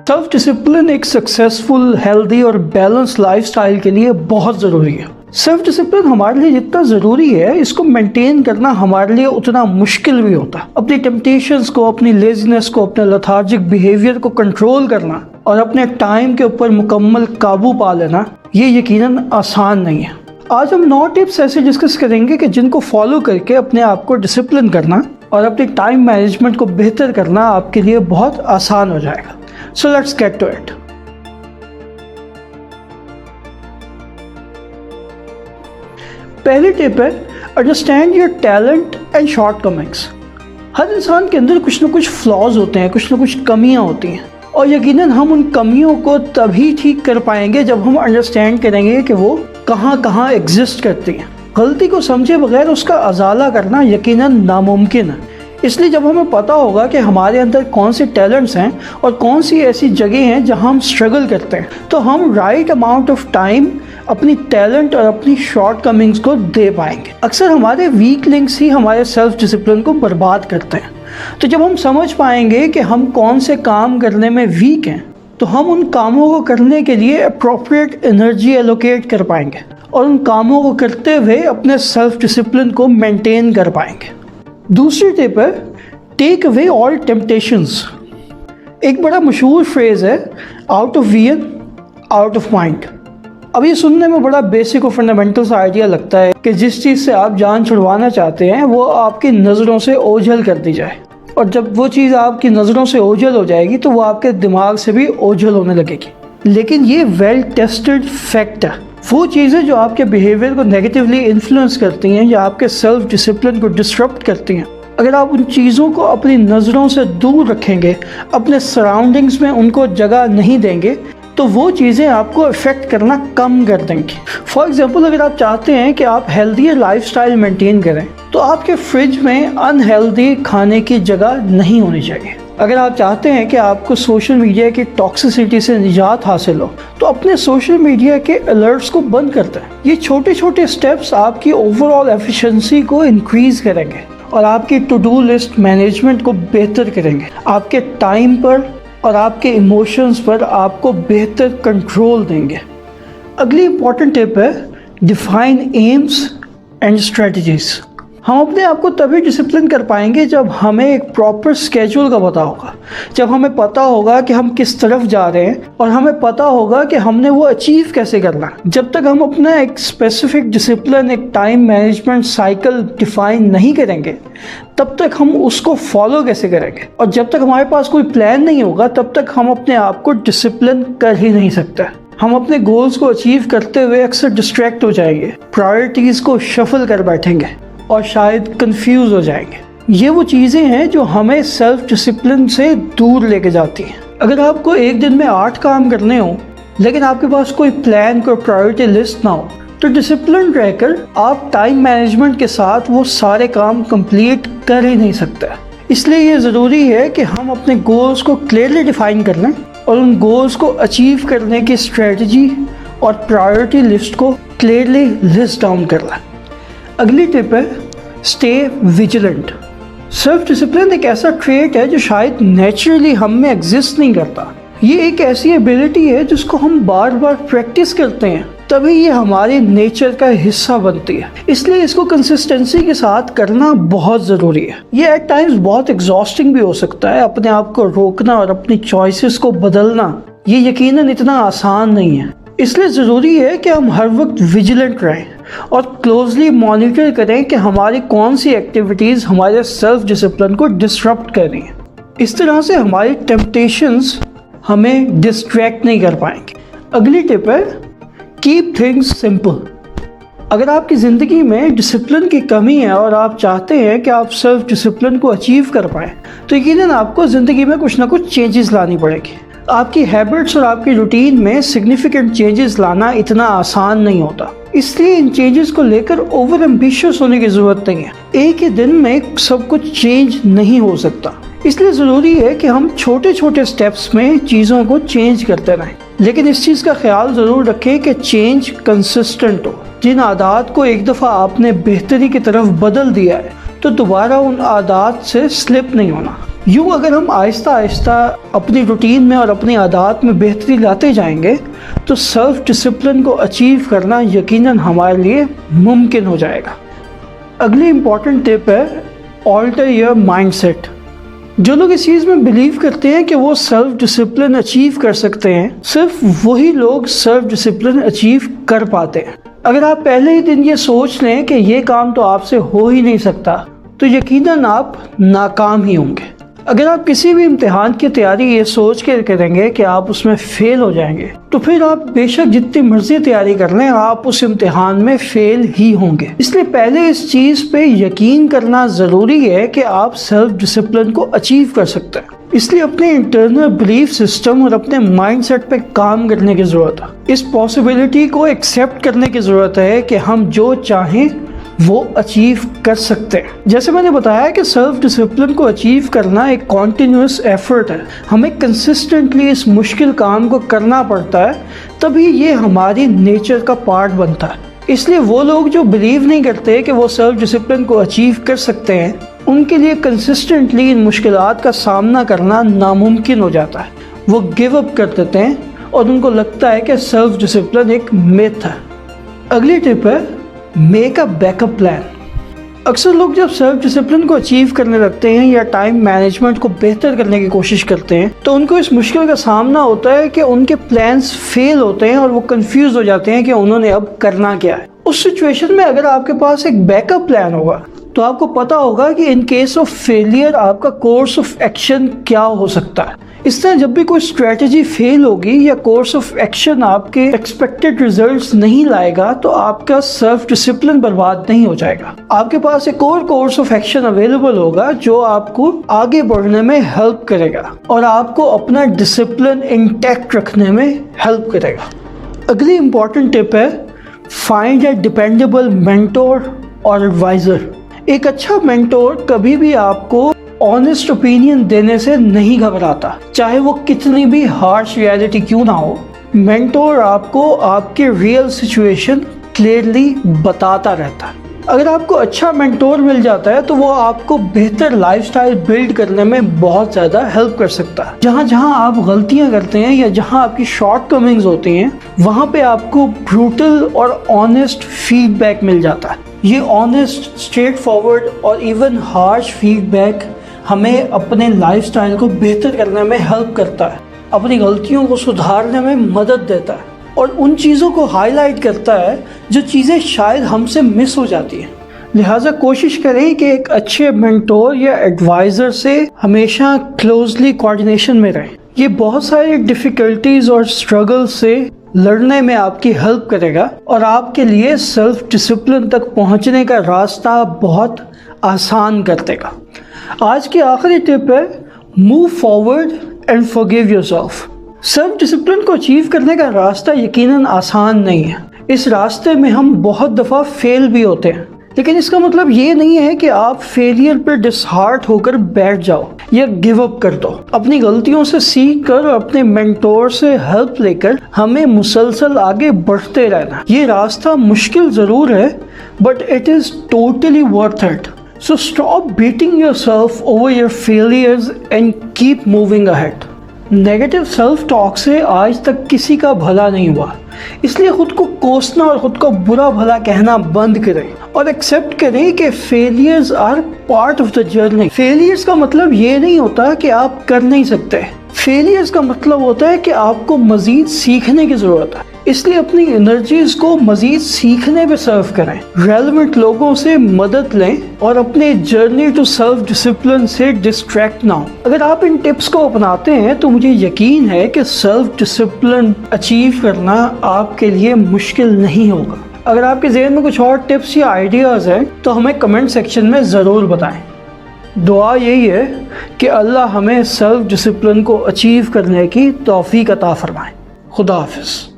Self discipline एक successful, healthy और balance lifestyle के लिए बहुत ज़रूरी है। सेल्फ डिसिप्लिन हमारे लिए जितना ज़रूरी है, इसको मेंटेन करना हमारे लिए उतना मुश्किल भी होता है। अपनी टेम्पटेशंस को, अपनी लेजीनेस को, अपने लेथार्जिक बिहेवियर को कंट्रोल करना और अपने टाइम के ऊपर मुकम्मल काबू पा लेना, ये यकीनन आसान नहीं है। आज हम 9 टिप्स ऐसे डिस्कस करेंगे कि जिनको फॉलो करके अपने आप को डिसिप्लिन करना और अपने टाइम मैनेजमेंट को बेहतर करना आपके लिए बहुत आसान हो जाएगा। So let's get to it. पहली टिप है understand your talent and shortcomings. हर इंसान के अंदर कुछ ना कुछ फ्लॉज होते हैं, कुछ ना कुछ कमियां होती हैं, और यकीनन हम उन कमियों को तभी ठीक कर पाएंगे जब हम अंडरस्टैंड करेंगे कि वो कहाँ कहाँ एग्जिस्ट करती हैं। गलती को समझे बगैर उसका अजाला करना यकीनन नामुमकिन है। इसलिए जब हमें पता होगा कि हमारे अंदर कौन से टैलेंट्स हैं और कौन सी ऐसी जगह हैं जहां हम स्ट्रगल करते हैं, तो हम राइट अमाउंट ऑफ टाइम अपनी टैलेंट और अपनी शॉर्टकमिंग्स को दे पाएंगे। अक्सर हमारे वीक लिंक्स ही हमारे सेल्फ डिसिप्लिन को बर्बाद करते हैं। तो जब हम समझ पाएंगे कि हम कौन से काम करने में वीक हैं, तो हम उन कामों को करने के लिए अप्रोप्रिएट एनर्जी एलोकेट कर पाएंगे और उन कामों को करते हुए अपने सेल्फ डिसिप्लिन को मेंटेन कर पाएंगे। दूसरी टिप है टेक अवे ऑल टेम्पटेशंस। एक बड़ा मशहूर फ्रेज है out of vision out of mind. अब ये सुनने में बड़ा बेसिक और फंडामेंटल सा आइडिया लगता है कि जिस चीज़ से आप जान छुड़वाना चाहते हैं वो आपकी नज़रों से ओझल कर दी जाए, और जब वो चीज़ आपकी नज़रों से ओझल हो जाएगी तो वो आपके दिमाग से भी ओझल होने लगेगी। लेकिन ये वेल टेस्टेड फैक्ट है। वो चीज़ें जो आपके बिहेवियर को नेगेटिवली इन्फ्लुएंस करती हैं या आपके सेल्फ डिसिप्लिन को डिस्टर्ब करती हैं, अगर आप उन चीज़ों को अपनी नज़रों से दूर रखेंगे, अपने सराउंडिंग्स में उनको जगह नहीं देंगे, तो वो चीज़ें आपको अफेक्ट करना कम कर देंगी। फॉर एग्जांपल, अगर आप चाहते हैं कि आप हेल्दी लाइफस्टाइल मेंटेन करें, तो आपके फ्रिज में अनहेल्दी खाने की जगह नहीं होनी चाहिए। अगर आप चाहते हैं कि आपको सोशल मीडिया की टॉक्सिसिटी से निजात हासिल हो, तो अपने सोशल मीडिया के अलर्ट्स को बंद कर दें। ये छोटे छोटे स्टेप्स आपकी ओवरऑल एफिशिएंसी को इंक्रीज करेंगे और आपकी टू डू लिस्ट मैनेजमेंट को बेहतर करेंगे। आपके टाइम पर और आपके इमोशंस पर आपको बेहतर कंट्रोल देंगे। अगली इंपॉर्टेंट टिप है डिफाइन एम्स एंड स्ट्रेटजीज। हम अपने आप को तभी डिसिप्लिन कर पाएंगे जब हमें एक प्रॉपर स्केड्यूल का पता होगा, जब हमें पता होगा कि हम किस तरफ जा रहे हैं और हमें पता होगा कि हमने वो अचीव कैसे करना है। जब तक हम अपना एक स्पेसिफिक डिसिप्लिन, एक टाइम मैनेजमेंट साइकिल डिफाइन नहीं करेंगे, तब तक हम उसको फॉलो कैसे करेंगे। और जब तक हमारे पास कोई प्लान नहीं होगा, तब तक हम अपने आप को डिसिप्लिन कर ही नहीं सकते। हम अपने गोल्स को अचीव करते हुए अक्सर डिस्ट्रैक्ट हो जाएंगे, प्रायोरिटीज़ को शफल कर बैठेंगे और शायद कंफ्यूज हो जाएंगे। ये वो चीज़ें हैं जो हमें सेल्फ डिसिप्लिन से दूर लेके जाती हैं। अगर आपको एक दिन में 8 काम करने हो, लेकिन आपके पास कोई प्लान, कोई प्रायोरिटी लिस्ट ना हो, तो डिसिप्लिन रहकर आप टाइम मैनेजमेंट के साथ वो सारे काम कंप्लीट कर ही नहीं सकते। इसलिए ये ज़रूरी है कि हम अपने गोल्स को क्लियरली डिफाइन कर लें और उन गोल्स को अचीव करने की स्ट्रेटजी और प्रायोरिटी लिस्ट को क्लियरली लिस्ट डाउन कर लें। अगली टिप है स्टे विजिलेंट। सेल्फ डिसिप्लिन एक ऐसा ट्रेट है जो शायद नेचुरली हम में एग्जिस्ट नहीं करता। ये एक ऐसी एबिलिटी है जिसको हम बार बार प्रैक्टिस करते हैं, तभी ये हमारे नेचर का हिस्सा बनती है। इसलिए इसको कंसिस्टेंसी के साथ करना बहुत ज़रूरी है। ये एट टाइम्स बहुत एग्जॉस्टिंग भी हो सकता है। अपने आप को रोकना और अपनी चॉइसेस को बदलना ये यकीनन इतना आसान नहीं है। इसलिए ज़रूरी है कि हम हर वक्त विजिलेंट रहें और क्लोजली मॉनिटर करें कि हमारी कौन सी एक्टिविटीज़ हमारे सेल्फ डिसिप्लिन को डिस्टर्ब कर रही हैं। इस तरह से हमारी टेम्पटेशंस हमें डिस्ट्रैक्ट नहीं कर पाएंगे। अगली टिप है कीप थिंग्स सिंपल। अगर आपकी ज़िंदगी में डिसिप्लिन की कमी है और आप चाहते हैं कि आप सेल्फ डिसिप्लिन को अचीव कर पाएँ, तो यकीनन आपको ज़िंदगी में कुछ ना कुछ चेंजेस लानी पड़ेगी। आपकी हैबिट्स और आपकी रूटीन में सिग्निफिकेंट चेंजेस लाना इतना आसान नहीं होता। इसलिए इन चेंजेस को लेकर ओवर एम्बिशियस होने की ज़रूरत नहीं है। एक ही दिन में सब कुछ चेंज नहीं हो सकता। इसलिए ज़रूरी है कि हम छोटे छोटे स्टेप्स में चीज़ों को चेंज करते रहें, लेकिन इस चीज़ का ख्याल ज़रूर रखें कि चेंज कंसिस्टेंट हो। जिन आदत को एक दफ़ा आपने बेहतरी की तरफ बदल दिया है, तो दोबारा उन आदत से स्लिप नहीं होना। यूँ अगर हम आहिस्ता आहिस्ता अपनी रूटीन में और अपनी आदत में बेहतरी लाते जाएंगे तो सेल्फ डिसिप्लिन को अचीव करना यकीनन हमारे लिए मुमकिन हो जाएगा। अगली इम्पॉर्टेंट टिप है ऑल्टर योर माइंडसेट। जो लोग इस चीज़ में बिलीव करते हैं कि वो सेल्फ डिसिप्लिन अचीव कर सकते हैं, सिर्फ वही लोग सेल्फ डिसिप्लिन अचीव कर पाते हैं। अगर आप पहले ही दिन ये सोच लें कि ये काम तो आपसे हो ही नहीं सकता, तो यकीनन आप नाकाम ही होंगे। अगर आप किसी भी इम्तिहान की तैयारी ये सोच के करेंगे कि आप उसमें फेल हो जाएंगे, तो फिर आप बेशक जितनी मर्जी तैयारी कर लें, आप उस इम्तिहान में फेल ही होंगे। इसलिए पहले इस चीज़ पे यकीन करना ज़रूरी है कि आप सेल्फ डिसिप्लिन को अचीव कर सकते हैं। इसलिए अपने इंटरनल बिलीफ सिस्टम और अपने माइंडसेट पे काम करने की ज़रूरत है। इस पॉसिबिलिटी को एक्सेप्ट करने की ज़रूरत है कि हम जो चाहें वो अचीव कर सकते हैं। जैसे मैंने बताया कि सेल्फ डिसिप्लिन को अचीव करना एक कॉन्टिन्यूस एफर्ट है। हमें कंसिस्टेंटली इस मुश्किल काम को करना पड़ता है, तभी ये हमारी नेचर का पार्ट बनता है। इसलिए वो लोग जो बिलीव नहीं करते कि वो सेल्फ डिसिप्लिन को अचीव कर सकते हैं, उनके लिए कंसिस्टेंटली इन मुश्किलात का सामना करना नामुमकिन हो जाता है। वो गिव अप कर देते हैं और उनको लगता है कि सेल्फ डिसिप्लिन एक मिथ है। अगली टिप है मेक अ बैकअप प्लान। अक्सर लोग जब सेल्फ डिसिप्लिन को अचीव करने लगते हैं या टाइम मैनेजमेंट को बेहतर करने की कोशिश करते हैं, तो उनको इस मुश्किल का सामना होता है कि उनके प्लान्स फेल होते हैं और वो कंफ्यूज हो जाते हैं कि उन्होंने अब करना क्या है। उस सिचुएशन में अगर आपके पास एक बैकअप प्लान होगा तो आपको पता होगा कि इन केस ऑफ फेलियर आपका कोर्स ऑफ एक्शन क्या हो सकता है। इस तरह जब भी कोई स्ट्रेटजी फेल होगी या कोर्स ऑफ एक्शन आपके एक्सपेक्टेड रिजल्ट्स नहीं लाएगा, तो आपका सेल्फ डिसिप्लिन बर्बाद नहीं हो जाएगा। आपके पास एक और कोर्स ऑफ एक्शन अवेलेबल होगा जो आपको आगे बढ़ने में हेल्प करेगा और आपको अपना डिसिप्लिन इंटैक्ट रखने में हेल्प करेगा। अगली इंपॉर्टेंट टिप है फाइंड अ डिपेंडेबल मेंटोर और एडवाइजर। एक अच्छा मेंटोर कभी भी आपको ऑनेस्ट ओपिनियन देने से नहीं घबराता, चाहे वो कितनी भी हार्श रियलिटी क्यों ना हो। मेंटोर आपको आपके रियल सिचुएशन क्लियरली बताता रहता है। अगर आपको अच्छा मेंटोर मिल जाता है तो वो आपको बेहतर लाइफस्टाइल बिल्ड करने में बहुत ज़्यादा हेल्प कर सकता है। जहाँ जहाँ आप गलतियाँ करते हैं या जहाँ आपकी शॉर्ट कमिंग्स होती हैं, वहाँ पे आपको ब्रूटल और ऑनेस्ट फीडबैक मिल जाता है। ये ऑनेस्ट, स्ट्रेट फॉरवर्ड और इवन हार्श फीडबैक हमें अपने लाइफस्टाइल को बेहतर करने में हेल्प करता है, अपनी गलतियों को सुधारने में मदद देता है और उन चीज़ों को हाईलाइट करता है जो चीज़ें शायद हमसे मिस हो जाती हैं। लिहाजा कोशिश करें कि एक अच्छे मेंटोर या एडवाइज़र से हमेशा क्लोजली कोऑर्डिनेशन में रहें। ये बहुत सारी डिफ़िकल्टीज़ और स्ट्रगल से लड़ने में आपकी हेल्प करेगा और आपके लिए सेल्फ डिसिप्लिन तक पहुंचने का रास्ता बहुत आसान कर देगा। आज की आखिरी टिप है move forward and forgive yourself. Self discipline को अचीव करने का रास्ता यकीनन आसान नहीं है। इस रास्ते में हम बहुत दफ़ा फेल भी होते हैं, लेकिन इसका मतलब ये नहीं है कि आप फेलियर पर डिसहार्ट होकर बैठ जाओ या गिव अप कर दो। अपनी गलतियों से सीख कर और अपने मेंटोर से हेल्प लेकर हमें मुसलसल आगे बढ़ते रहना। ये रास्ता मुश्किल ज़रूर है, but it is totally worth it. So stop beating yourself over your failures and keep moving ahead. Negative self talk से आज तक किसी का भला नहीं हुआ, इसलिए खुद को कोसना और खुद को बुरा भला कहना बंद करें और एक्सेप्ट करें कि failures are part of the journey. Failures का मतलब ये नहीं होता कि आप कर नहीं सकते। फेलियर्स का मतलब होता है कि आपको मजीद सीखने की ज़रूरत है। इसलिए अपनी एनर्जीज को मजीद सीखने पे सर्व करें, रेलेवेंट लोगों से मदद लें और अपने जर्नी टू सेल्फ डिसिप्लिन से डिस्ट्रैक्ट ना हो। अगर आप इन टिप्स को अपनाते हैं तो मुझे यकीन है कि सेल्फ डिसिप्लिन अचीव करना आपके लिए मुश्किल नहीं होगा। अगर आपके ज़हन में कुछ और टिप्स या आइडियाज़ हैं तो हमें कमेंट सेक्शन में ज़रूर बताएं। दुआ यही है कि अल्लाह हमें सेल्फ डिसिप्लिन को अचीव करने की तौफीक अता फरमाए। खुदा हाफिज़।